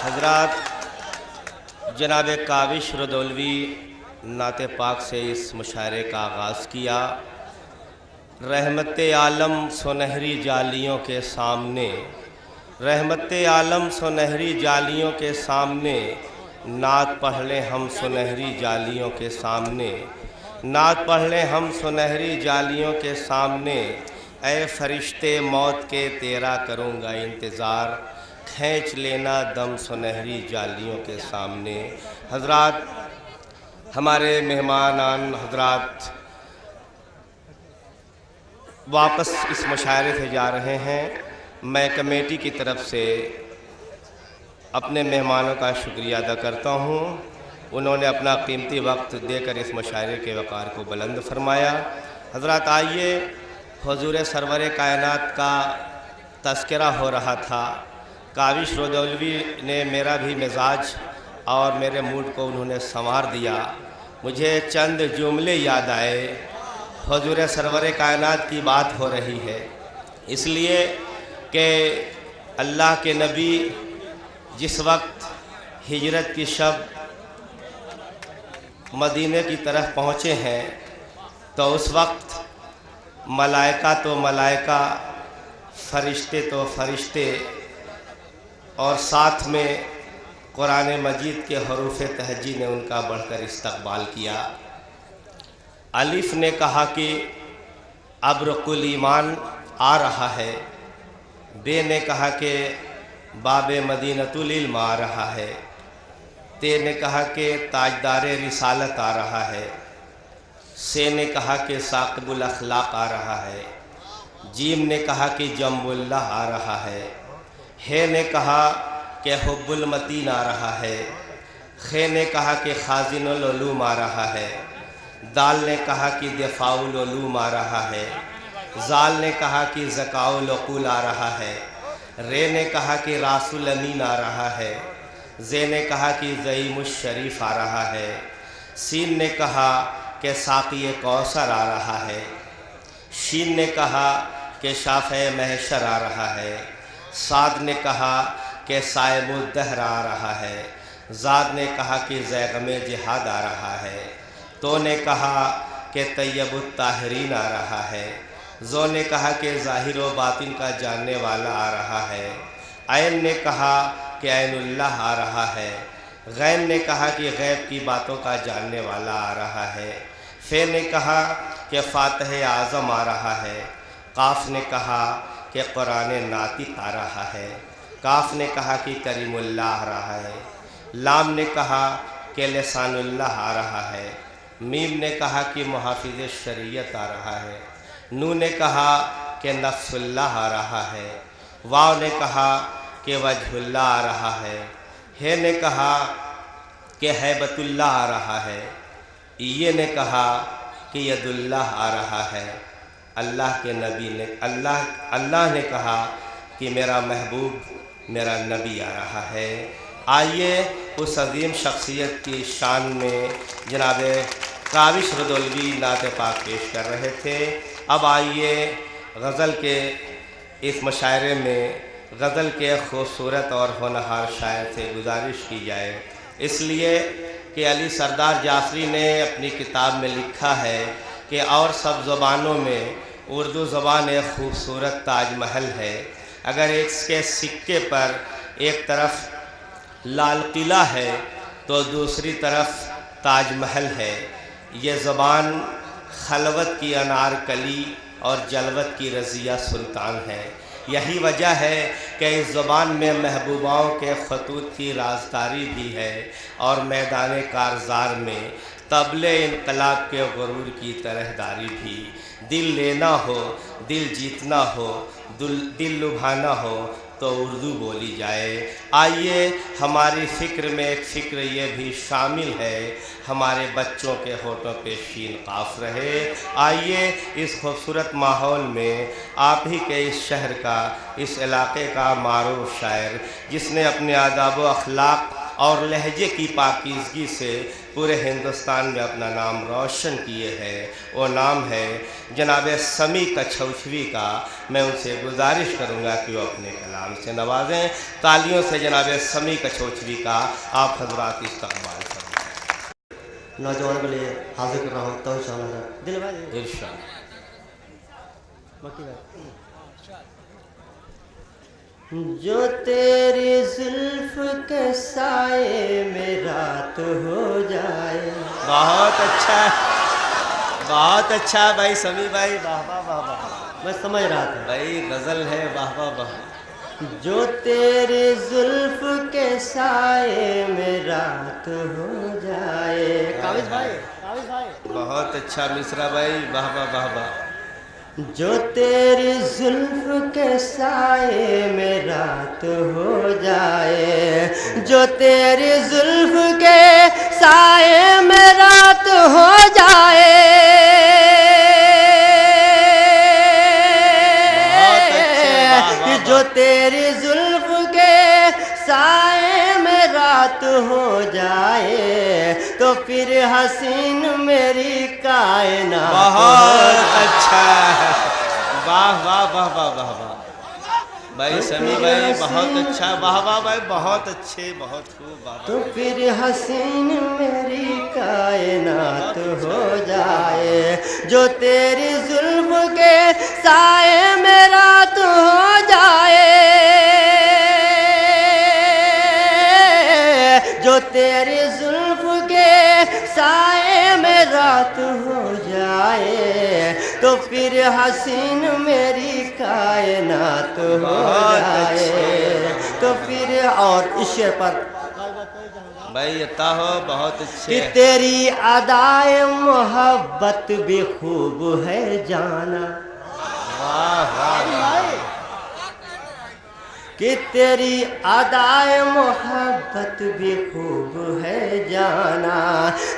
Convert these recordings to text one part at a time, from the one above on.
حضرات، جناب کاوش رضولوی نعت پاک سے اس مشاعرے کا آغاز کیا۔ رحمت عالم سنہری جالیوں کے سامنے، رحمت عالم سنہری جالیوں کے سامنے، نعت پڑھ لیں ہم سنہری جالیوں کے سامنے، نعت پڑھ لیں ہم سنہری جالیوں کے سامنے۔ اے فرشتے موت کے تیرا کروں گا انتظار، کھینچ لینا دم سنہری جالیوں کے سامنے۔ حضرات، ہمارے مہمانان حضرات واپس اس مشاعرے سے جا رہے ہیں۔ میں کمیٹی کی طرف سے اپنے مہمانوں کا شکریہ ادا کرتا ہوں، انہوں نے اپنا قیمتی وقت دے کر اس مشاعرے کے وقار کو بلند فرمایا۔ حضرات آئیے، حضور سرور کائنات کا تذکرہ ہو رہا تھا۔ کاوش رضولوی نے میرا بھی مزاج اور میرے موڈ کو انہوں نے سنوار دیا۔ مجھے چند جملے یاد آئے۔ حضور سرور کائنات کی بات ہو رہی ہے، اس لیے کہ اللہ کے نبی جس وقت ہجرت کی شب مدینے کی طرف پہنچے ہیں تو اس وقت ملائکہ تو ملائکہ، فرشتے تو فرشتے، اور ساتھ میں قرآن مجید کے حروف تہجی نے ان کا بڑھ کر استقبال کیا۔ الف نے کہا کہ ابرق الایمان آ رہا ہے، بے نے کہا کہ باب مدینۃ العلم آ رہا ہے، تے نے کہا کہ تاجدار رسالت آ رہا ہے، سے نے کہا کہ ثاقب الاخلاق آ رہا ہے، جیم نے کہا کہ جنب اللہ آ رہا ہے، ہے نے کہا کہ حب المتین آ رہا ہے، خے نے کہا کہ خازن العلوم آ رہا ہے، دال نے کہا کہ دفاع العلوم آ رہا ہے، زال نے کہا کہ ذکاء العقول آ رہا ہے، رے نے کہا کہ راس الامین آ رہا ہے، زے نے کہا کہ زعیم الشریف آ رہا ہے، سین نے کہا کہ ساقی کوثر آ رہا ہے، شین نے کہا کہ شافع محشر آ رہا ہے، صاد نے کہا کہ صائب الدہر آ رہا ہے، زاد نے کہا کہ زیغم جہاد آ رہا ہے، تو نے کہا کہ طیب الطاہرین آ رہا ہے، زو نے کہا کہ ظاہر و باطن کا جاننے والا آ رہا ہے، عین نے کہا کہ عین اللہ آ رہا ہے، غین نے کہا کہ غیب کی باتوں کا جاننے والا آ رہا ہے، فے نے کہا کہ فاتح اعظم آ رہا ہے، قاف نے کہا کہ قرآن ناطق آ رہا ہے، کاف نے کہا کہ کریم اللہ آ رہا ہے، لام نے کہا کہ لسان اللہ آ رہا ہے، میم نے کہا کہ محافظ شریعت آ رہا ہے، نو نے کہا کہ نفس اللہ آ رہا ہے، واو نے کہا کہ وجہ اللہ آ رہا ہے، ہے نے کہا کہ ہیبت اللہ آ رہا ہے، یہ نے کہا کہ ید اللہ آ رہا ہے، اللہ کے نبی نے اللہ نے کہا کہ میرا محبوب میرا نبی آ رہا ہے۔ آئیے اس عظیم شخصیت کی شان میں جناب کاوش رضولوی نعت پاک پیش کر رہے تھے۔ اب آئیے غزل کے اس مشاعرے میں غزل کے خوبصورت اور ہونہار شاعر سے گزارش کی جائے، اس لیے کہ علی سردار جعفری نے اپنی کتاب میں لکھا ہے کہ اور سب زبانوں میں اردو زبان ایک خوبصورت تاج محل ہے۔ اگر اس کے سکے پر ایک طرف لال قلعہ ہے تو دوسری طرف تاج محل ہے۔ یہ زبان خلوت کی انارکلی اور جلوت کی رضیہ سلطان ہے۔ یہی وجہ ہے کہ اس زبان میں محبوباؤں کے خطوط کی رازداری بھی ہے اور میدان کارزار میں طبل انقلاب کے غرور کی طرحداری بھی۔ دل لینا ہو، دل جیتنا ہو، دل لبھانا ہو تو اردو بولی جائے۔ آئیے ہماری فکر میں ایک فکر یہ بھی شامل ہے، ہمارے بچوں کے ہونٹوں پہ شین قاف رہے۔ آئیے اس خوبصورت ماحول میں آپ ہی کے اس شہر کا، اس علاقے کا معروف شاعر، جس نے اپنے آداب و اخلاق اور لہجے کی پاکیزگی سے पूरे हिंदुस्तान में अपना नाम रोशन किए हैं। वो नाम है जनाब समी कछौछवी का। मैं उनसे गुजारिश करूँगा कि वो अपने कलाम से नवाजें। तालियों से जनाब समी कछौछवी का आप हजरात इस्तकबाल करें। नौजवान के लिए हाजिर कर रहा हूँ तो दिल भाई इरशाद। जो तेरी जुल्फ के साए में रात हो जाए। बहुत अच्छा, बहुत अच्छा भाई समी भाई, वाह वाह वाह वाह। मैं समझ रहा था भाई गजल है, वाह वाह वाह। जो तेरी जुल्फ के साए में रात हो जाए। काबिज भाई बहुत अच्छा मिश्रा भाई, वाह वाह वाह वाह। जो तेरी जुल्फ के साए में रात हो जाए। जो तेरी जुल्फ के साए में रात हो जाए। जो तेरी जुल्फ के साए में रात हो जाए तो फिर हसीन मेरी कायनात। बहुत अच्छा, वाह वाह वाह वाह वाह वाह भाई समी भाई, बहुत अच्छा, वाह वाह भाई, बहुत अच्छे, बहुत खूब, वाह। तो फिर हसीन मेरी कायनात हो जाए। जो तेरी जुल्फ के साए में रात हो जाए। जो तेरी जुल्फ के साए में रात हो जाए तो फिर हसीन मेरी कायनात हो जाए। तो फिर और इस शेर पर भाई अता हो, बहुत अच्छे। कि तेरी अदाए मोहब्बत भी खूब है जाना। वाह वाह। कि तेरी अदाए मोहब्बत भी खूब है जाना।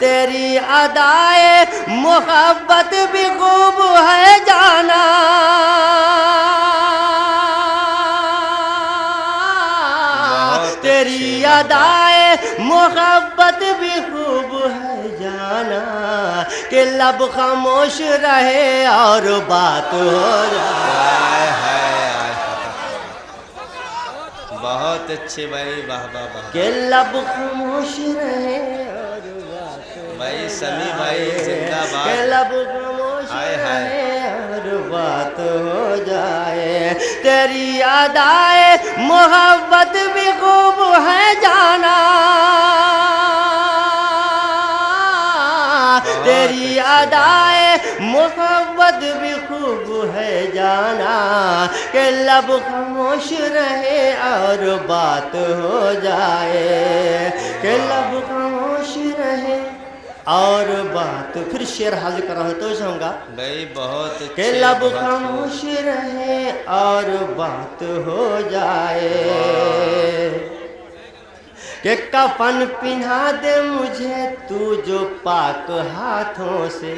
तेरी अदाए मोहब्बत भी खूब है जाना। तेरी अदाए मोहब्बत भी खूब है जाना। कि लब खामोश रहे और बात हो जाए। बहुत अच्छे भाई, वाह वाह वाह। कि लब खामोश रहे और बात भाई समी भाई जिंदाबाद। कि लब खामोश रहे और बात हो जाए। तेरी अदाए मोहब्बत भी खूब है जाना। तेरी अदाए मोहब्बत भी खूब है जाना। कि लब खामोश रहे और बात हो जाए। कि लब खामोश रहे और बात। फिर शेर हाजिर कर रहा हूँ तो चाहूँगा भाई, बहुत कि अच्छे। लब खामोश रहे और बात हो जाए। कि कफन पिन्हा दे मुझे तू जो पाक हाथों से।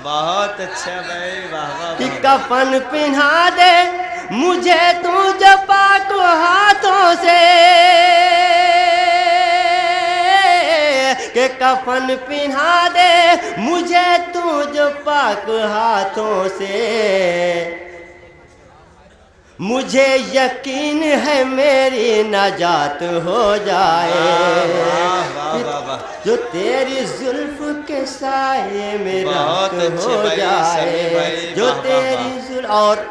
बहुत अच्छा भाई, वाह वाह। कि कफन पिन्हा दे मुझे तू जो पाक हाथों से। कि कफन पिन्हा दे मुझे तू जो पाक हाथों से। मुझे यकीन है मेरी नजात हो जाए। जो तेरी जुल्फ के साए में रात हो जाए। जो तेरी जुल्फ और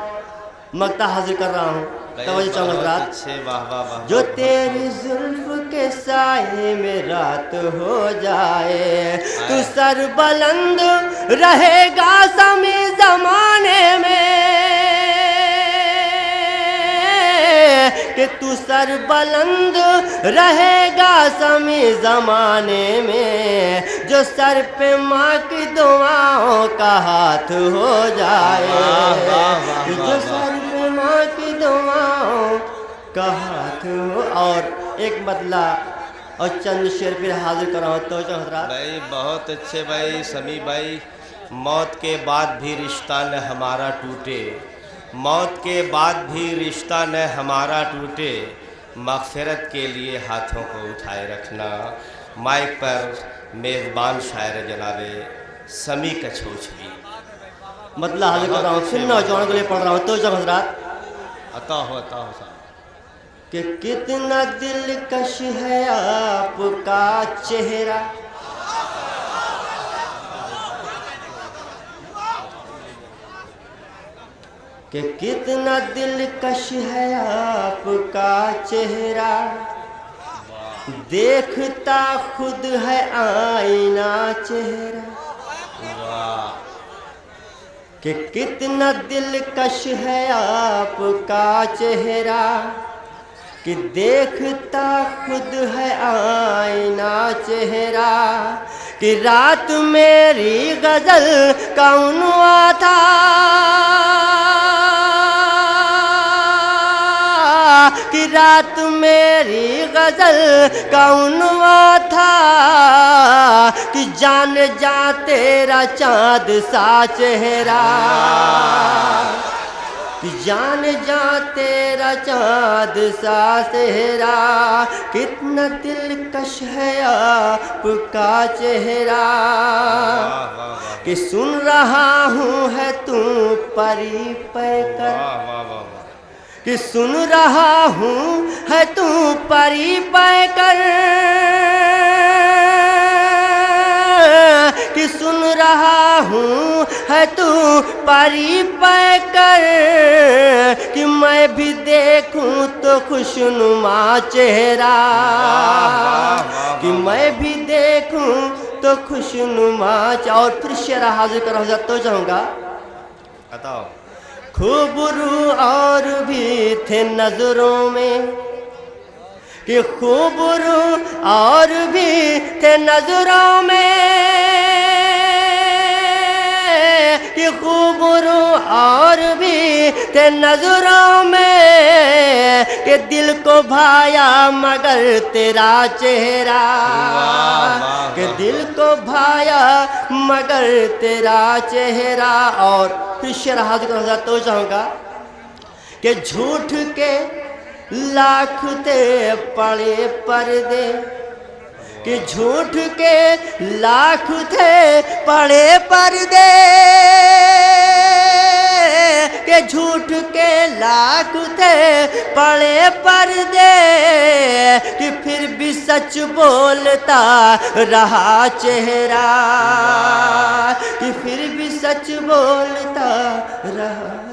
मक्ता हाजिर कर रहा हूँ तवज्जो चाहूँगा रात। जो तेरी जुल्फ के साए में रात हो जाए। तू सर बुलंद रहेगा समी जमाने में। कि तू सर बुलंद रहेगा समी जमाने में। जो सर पे माँ की दुआओं का हाथ हो जाए। जो सर पे माँ की दुआओं का हाथ हो। और एक बदला और चंद शेर फिर हाजिर कराओ तो हजरात भाई, बहुत अच्छे भाई समी भाई। मौत के बाद भी रिश्ता न हमारा टूटे, मौत के बाद भी रिश्ता न हमारा टूटे, मग़फ़िरत के लिए हाथों को उठाए रखना। माइक पर मेज़बान शायर जनाबे समी कछोच भी मतलब हाजिर कर रहा हूँ, फिर नौजवानों के लिए पढ़ रहा हूँ। तो जब हजरात अता हो साहब कि कितना दिलकश है आपका चेहरा, कि कितना दिलकश है आपका चेहरा, देखता खुद है आईना चेहरा। वाह कि कितना दिलकश है आपका चेहरा, कि देखता खुद है आईना चेहरा। कि रात मेरी गजल का उन्वा था, कि रात मेरी गजल का उन्वा था, कि जान जा तेरा चाँद सा चेहरा, कि जान जा तेरा चाँद सा चेहरा। कितना दिलकश है आपका चेहरा, कि सुन रहा हूँ है तू परी पैकर, कि सुन रहा हूँ है तू परी पैकर, कि सुन रहा हूँ है तू परी पैकर। कि मैं भी देखूं तो खुशनुमा चेहरा, कि मैं भी देखूं तो खुशनुमा। और फिर शेर हाजिर कर हो तो जाऊंगा। बताओ खूबरू और भी थे नजरों में, कि खूबरू और भी थे नजरों में, कि खूबरू और भी थे नजरों में, कि दिल को भाया मगर तेरा चेहरा, कि दिल को भाया मगर तेरा चेहरा। और फिर शेर हाजिर करना तो चाहूँगा कि झूठ के लाख थे पड़े पर्दे, कि झूठ के लाख थे पड़े पर्दे, कि झूठ के लाख थे पड़े पर्दे, कि फिर भी सच बोलता रहा चेहरा, कि फिर भी सच बोलता रहा